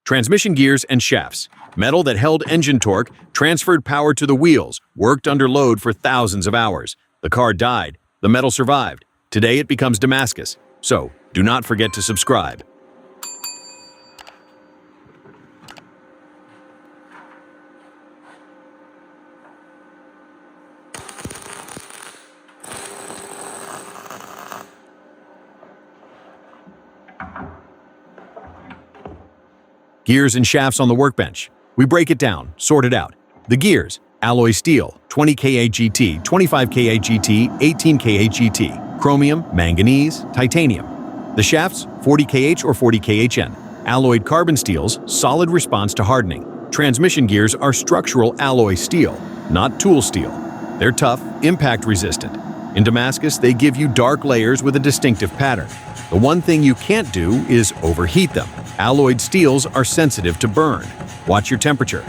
Transmission gears and shafts. Metal that held engine torque, transferred power to the wheels, worked under load for thousands of hours. The car died. The metal survived. Today it becomes Damascus. So, do not forget to subscribe. Gears and shafts on the workbench. We break it down, sort it out. The gears: alloy steel, 20 Ka GT, 25 Ka GT, 18 Ka GT, chromium, manganese, titanium. The shafts: 40 Kh or 40 Khn. Alloyed carbon steels, solid response to hardening. Transmission gears are structural alloy steel, not tool steel. They're tough, impact resistant. In Damascus, they give you dark layers with a distinctive pattern. The one thing you can't do is overheat them. Alloyed steels are sensitive to burn. Watch your temperature.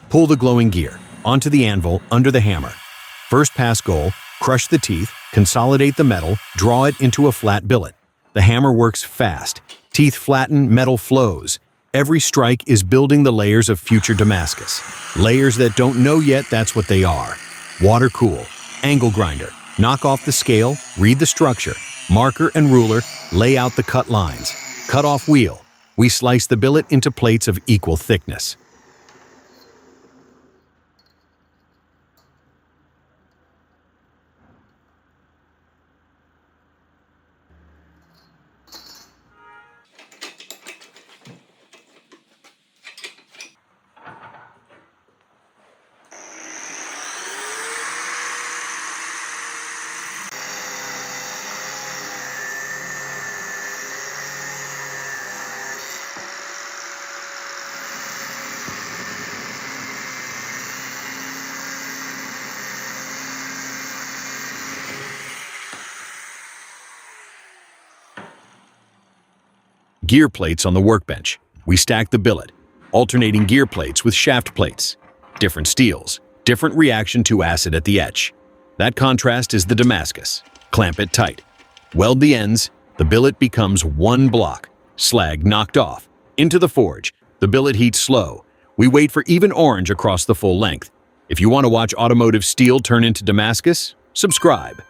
Pull the glowing gear onto the anvil under the hammer. First pass goal: crush the teeth, consolidate the metal, draw it into a flat billet. The hammer works fast. Teeth flatten, metal flows. Every strike is building the layers of future Damascus. Layers that don't know yet that's what they are. Water cool, angle grinder, knock off the scale, read the structure, marker and ruler, lay out the cut lines. Cut off wheel. We slice the billet into plates of equal thickness. Gear plates on the workbench. We stack the billet, alternating gear plates with shaft plates. Different steels, different reaction to acid at the etch. That contrast is the Damascus. Clamp it tight. Weld the ends. The billet becomes one block. Slag knocked off. Into the forge. The billet heats slow. We wait for even orange across the full length. If you want to watch automotive steel turn into Damascus, subscribe.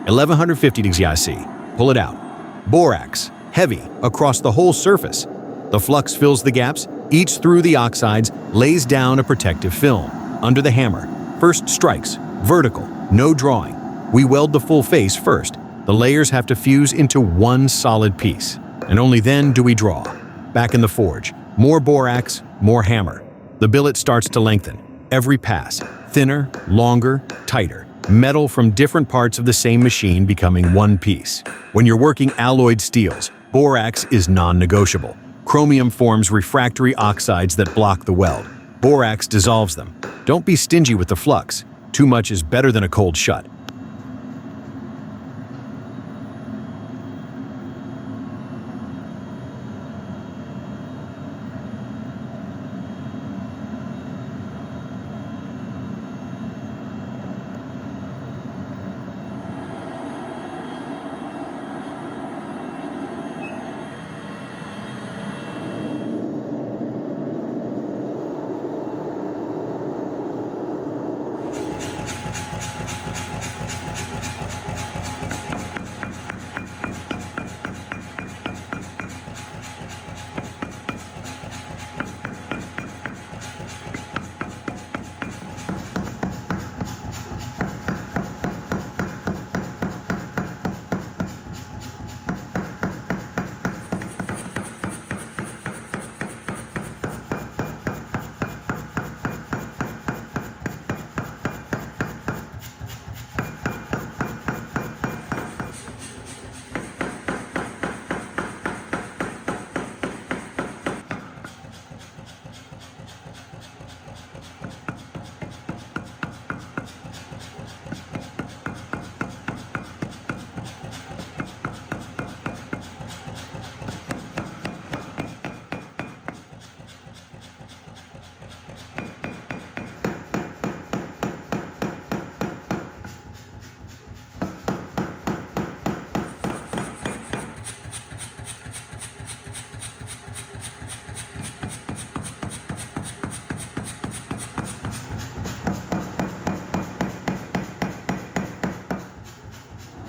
$1,150 Pull it out. Borax, heavy, across the whole surface. The flux fills the gaps, eats through the oxides, lays down a protective film. Under the hammer. First strikes, vertical, no drawing. We weld the full face first. The layers have to fuse into one solid piece. And only then do we draw. Back in the forge. More borax, more hammer. The billet starts to lengthen. Every pass. Thinner, longer, tighter. Metal from different parts of the same machine becoming one piece. When you're working alloyed steels, borax is non-negotiable. Chromium forms refractory oxides that block the weld. Borax dissolves them. Don't be stingy with the flux. Too much is better than a cold shut.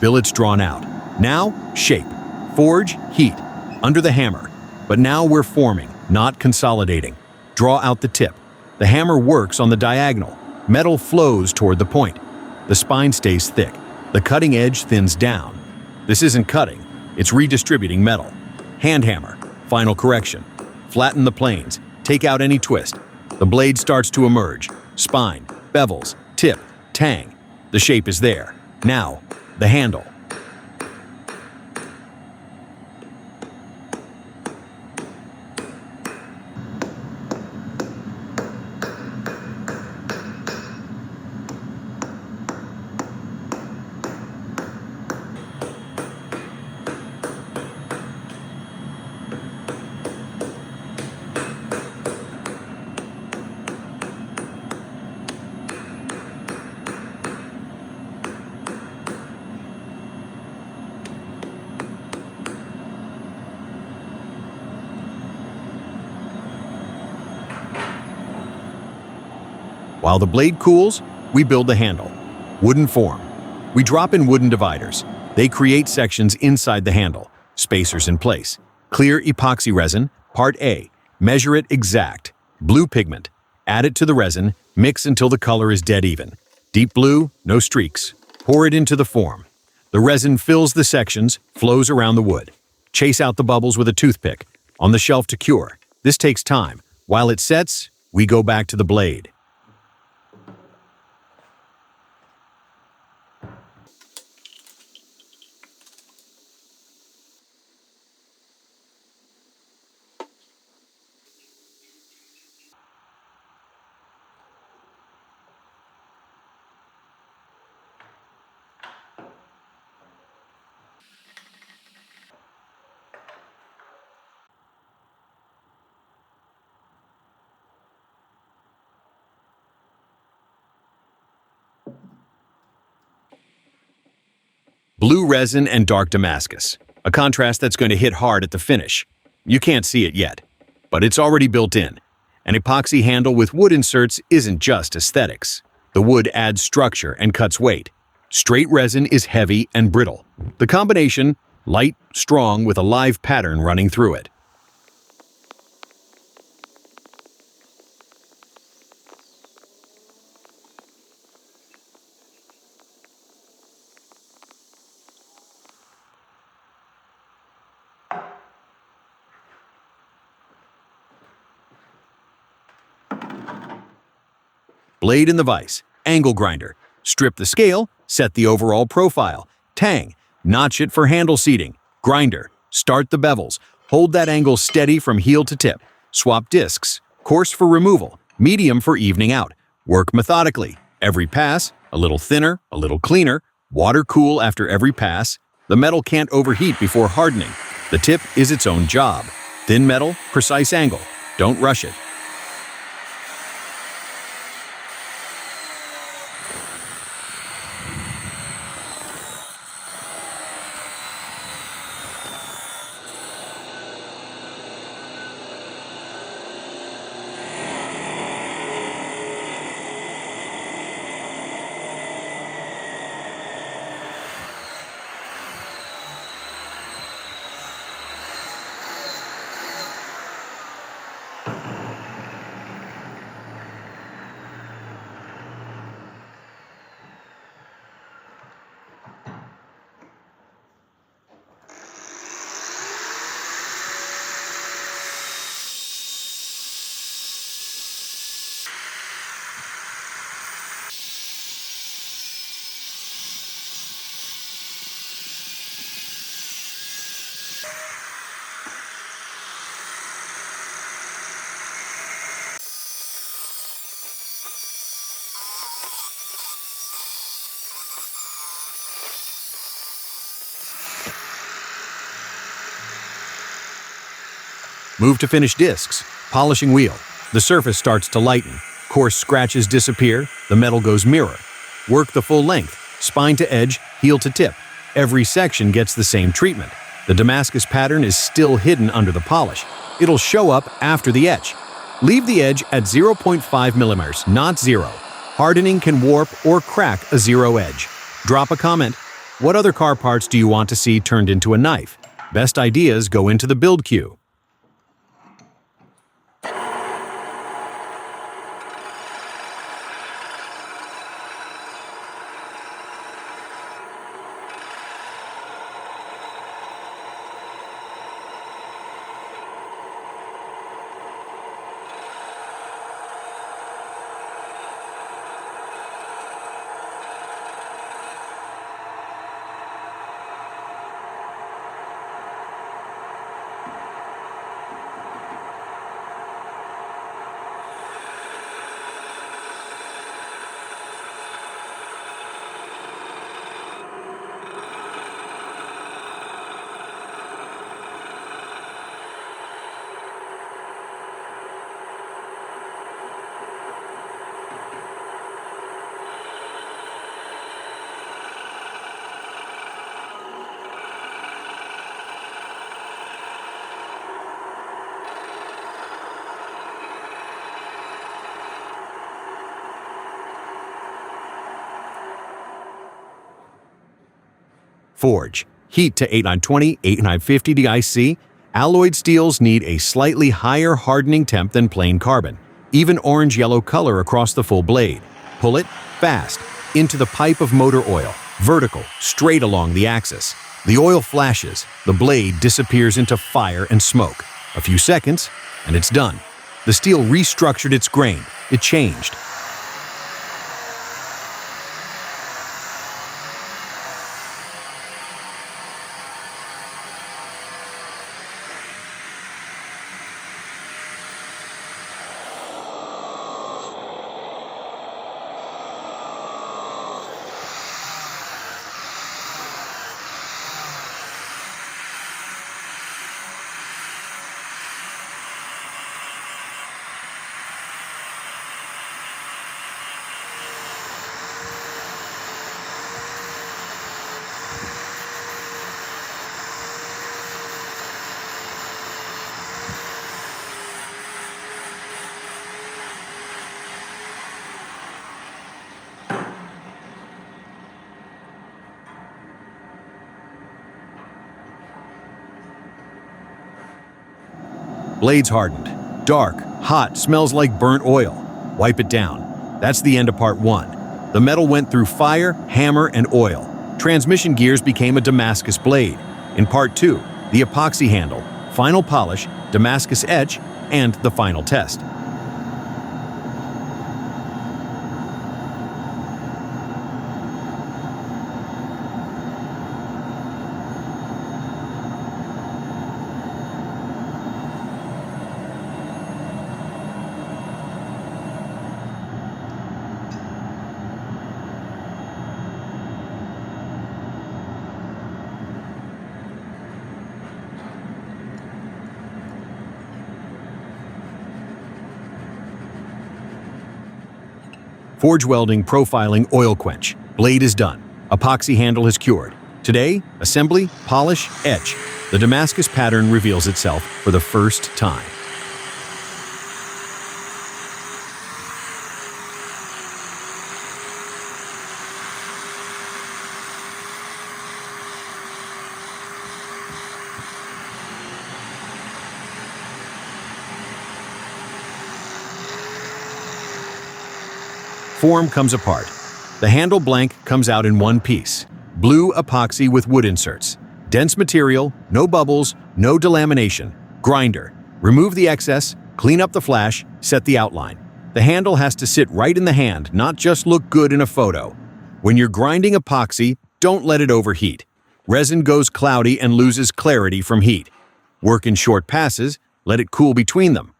Billets drawn out. Now, shape. Forge, heat. Under the hammer. But now we're forming, not consolidating. Draw out the tip. The hammer works on the diagonal. Metal flows toward the point. The spine stays thick. The cutting edge thins down. This isn't cutting, it's redistributing metal. Hand hammer. Final correction. Flatten the planes. Take out any twist. The blade starts to emerge. Spine, bevels, tip, tang. The shape is there. Now, the handle. While the blade cools, we build the handle. Wooden form. We drop in wooden dividers. They create sections inside the handle, spacers in place. Clear epoxy resin, part A. Measure it exact. Blue pigment. Add it to the resin, mix until the color is dead even. Deep blue, no streaks. Pour it into the form. The resin fills the sections, flows around the wood. Chase out the bubbles with a toothpick. On the shelf to cure. This takes time. While it sets, we go back to the blade. Blue resin and dark Damascus, a contrast that's going to hit hard at the finish. You can't see it yet, but it's already built in. An epoxy handle with wood inserts isn't just aesthetics. The wood adds structure and cuts weight. Straight resin is heavy and brittle. The combination, light, strong with a live pattern running through it. Blade in the vise, angle grinder. Strip the scale, set the overall profile. Tang, notch it for handle seating. Grinder, start the bevels. Hold that angle steady from heel to tip. Swap discs, coarse for removal, medium for evening out. Work methodically. Every pass, a little thinner, a little cleaner. Water cool after every pass. The metal can't overheat before hardening. The tip is its own job. Thin metal, precise angle. Don't rush it. Move to finish discs. Polishing wheel. The surface starts to lighten. Coarse scratches disappear. The metal goes mirror. Work the full length. Spine to edge, heel to tip. Every section gets the same treatment. The Damascus pattern is still hidden under the polish. It'll show up after the etch. Leave the edge at 0.5 millimeters, not 0. Hardening can warp or crack a zero edge. Drop a comment. What other car parts do you want to see turned into a knife? Best ideas go into the build queue. Forge. Heat to 8920, 8950 DIC. Alloyed steels need a slightly higher hardening temp than plain carbon. Even orange-yellow color across the full blade. Pull it fast into the pipe of motor oil, vertical, straight along the axis. The oil flashes, the blade disappears into fire and smoke. A few seconds, and it's done. The steel restructured its grain. It changed. Blade's hardened. Dark, hot, smells like burnt oil. Wipe it down. That's the end of part 1. The metal went through fire, hammer, and oil. Transmission gears became a Damascus blade. In part 2, the epoxy handle, final polish, Damascus etch, and the final test. Forge welding, profiling, oil quench. Blade is done. Epoxy handle is cured. Today, assembly, polish, etch. The Damascus pattern reveals itself for the first time. Form comes apart. The handle blank comes out in one piece. Blue epoxy with wood inserts. Dense material, no bubbles, no delamination. Grinder. Remove the excess, clean up the flash, set the outline. The handle has to sit right in the hand, not just look good in a photo. When you're grinding epoxy, don't let it overheat. Resin goes cloudy and loses clarity from heat. Work in short passes, let it cool between them.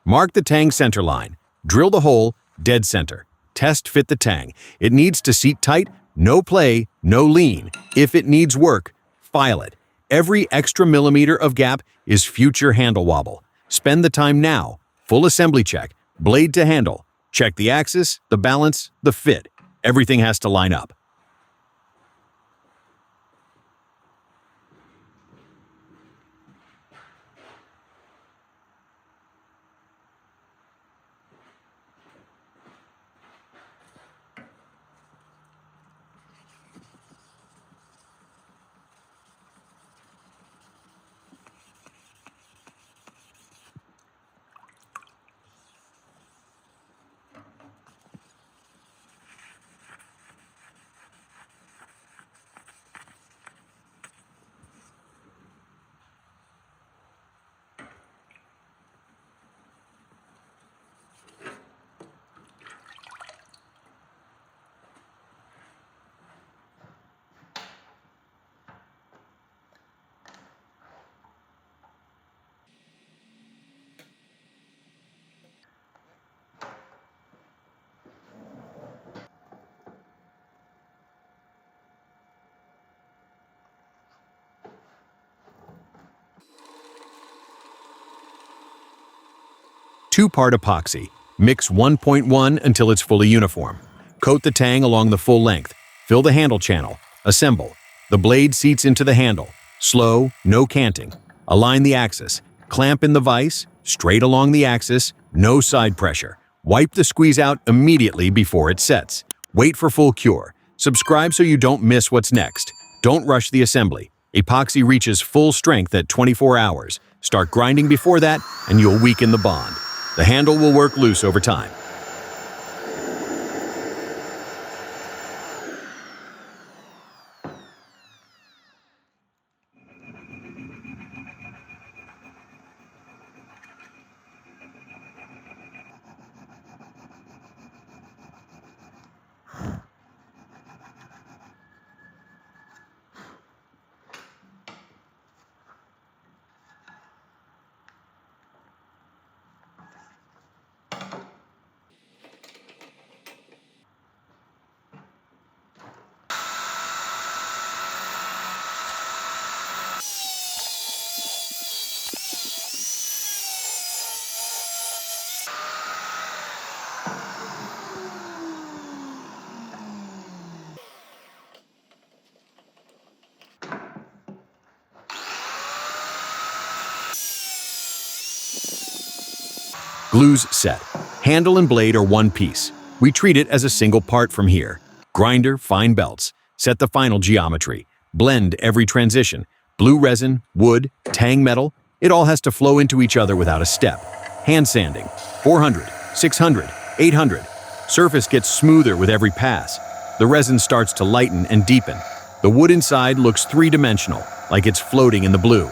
Mark the tang center line. Drill the hole, dead center. Test fit the tang. It needs to seat tight, no play, no lean. If it needs work, file it. Every extra millimeter of gap is future handle wobble. Spend the time now. Full assembly check. Blade to handle. Check the axis, the balance, the fit. Everything has to line up. Two-part epoxy. Mix 1.1 until it's fully uniform. Coat the tang along the full length. Fill the handle channel. Assemble. The blade seats into the handle. Slow, no canting. Align the axis. Clamp in the vise, straight along the axis, no side pressure. Wipe the squeeze out immediately before it sets. Wait for full cure. Subscribe so you don't miss what's next. Don't rush the assembly. Epoxy reaches full strength at 24 hours. Start grinding before that, and you'll weaken the bond. The handle will work loose over time. Glues set. Handle and blade are one piece. We treat it as a single part from here. Grinder, fine belts. Set the final geometry. Blend every transition. Blue resin, wood, tang metal. It all has to flow into each other without a step. Hand sanding. 400, 600, 800. Surface gets smoother with every pass. The resin starts to lighten and deepen. The wood inside looks three-dimensional, like it's floating in the blue.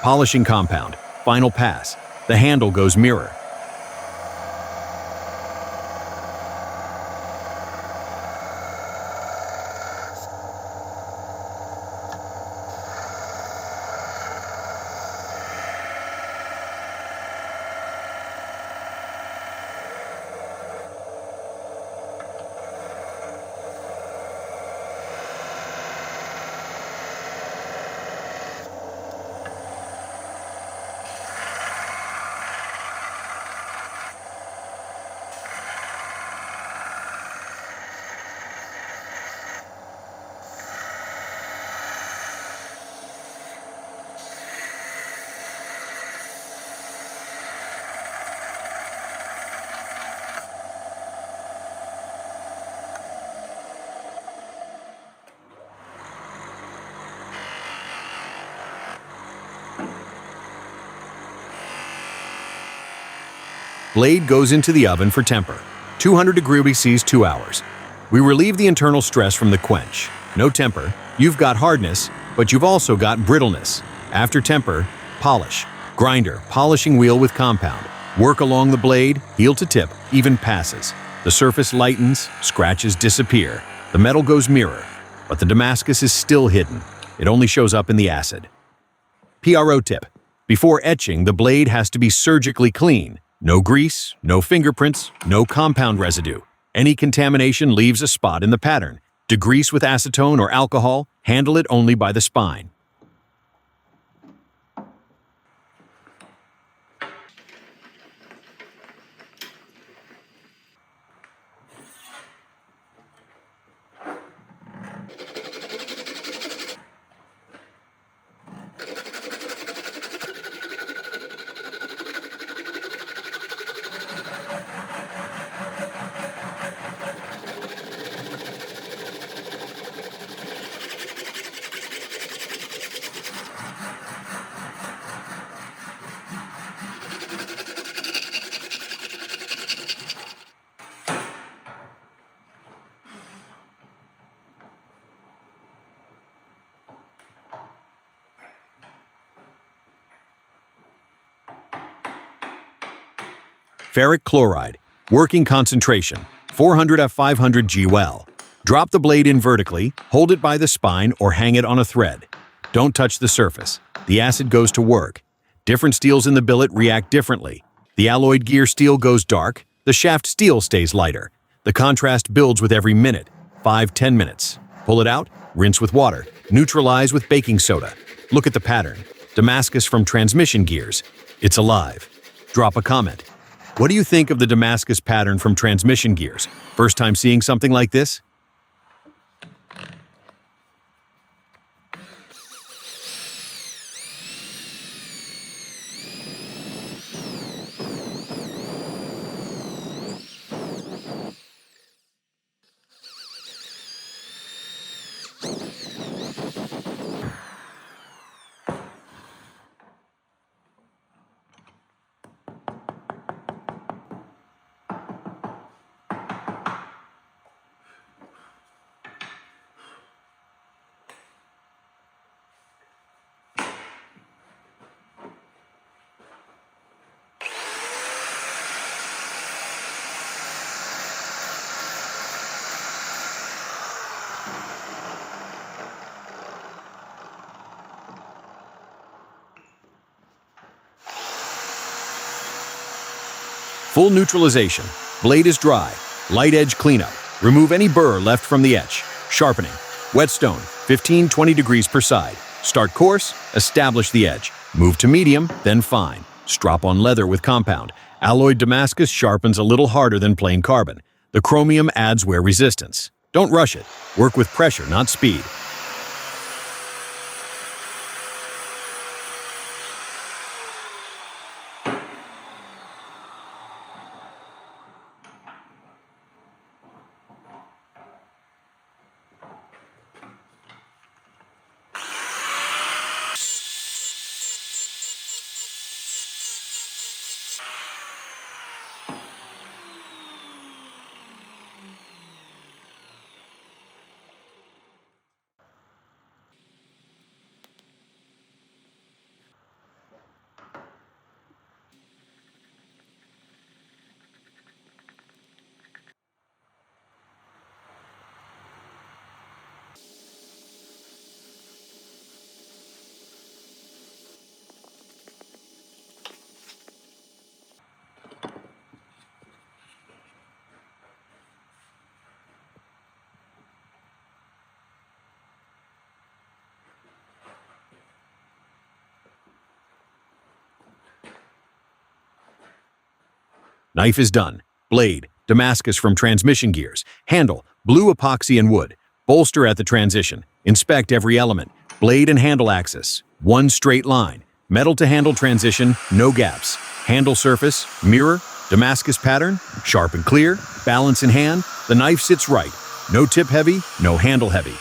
Polishing compound. Final pass. The handle goes mirror. Blade goes into the oven for temper. 200 degrees Celsius 2 hours. We relieve the internal stress from the quench. No temper, you've got hardness, but you've also got brittleness. After temper, polish. Grinder, polishing wheel with compound. Work along the blade, heel to tip, even passes. The surface lightens, scratches disappear. The metal goes mirror, but the Damascus is still hidden. It only shows up in the acid. PRO tip. Before etching, the blade has to be surgically clean. No grease, no fingerprints, no compound residue. Any contamination leaves a spot in the pattern. Degrease with acetone or alcohol, handle it only by the spine. Ferric chloride, working concentration, 400 F 500 G well. Drop the blade in vertically, hold it by the spine or hang it on a thread. Don't touch the surface. The acid goes to work. Different steels in the billet react differently. The alloyed gear steel goes dark, the shaft steel stays lighter. The contrast builds with every minute, 5–10 minutes. Pull it out, rinse with water, neutralize with baking soda. Look at the pattern. Damascus from transmission gears. It's alive. Drop a comment. What do you think of the Damascus pattern from transmission gears? First time seeing something like this? Full neutralization. Blade is dry. Light edge cleanup. Remove any burr left from the etch. Sharpening. Whetstone, 15–20 degrees per side. Start coarse, establish the edge. Move to medium, then fine. Strop on leather with compound. Alloyed Damascus sharpens a little harder than plain carbon. The chromium adds wear resistance. Don't rush it. Work with pressure, not speed. Knife is done. Blade, Damascus from transmission gears. Handle, blue epoxy and wood. Bolster at the transition. Inspect every element. Blade and handle axis. One straight line. Metal to handle transition, no gaps. Handle surface, mirror, Damascus pattern, sharp and clear, balance in hand. The knife sits right. No tip heavy, no handle heavy.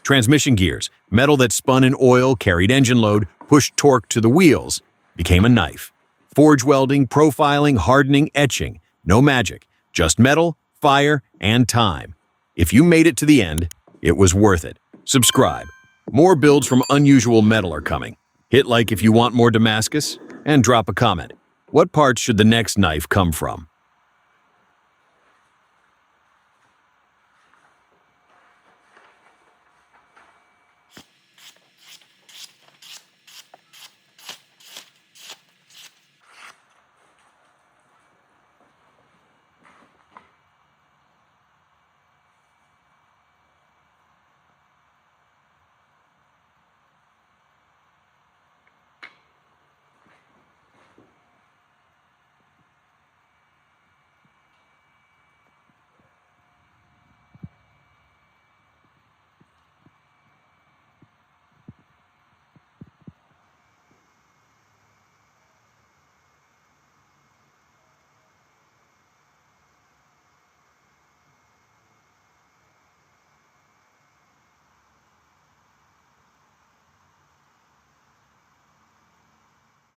Transmission gears, metal that spun in oil, carried engine load, pushed torque to the wheels, became a knife. Forge welding, profiling, hardening, etching. No magic, just metal, fire, and time. If you made it to the end, it was worth it. Subscribe. More builds from unusual metal are coming. Hit like if you want more Damascus, and drop a comment. What parts should the next knife come from?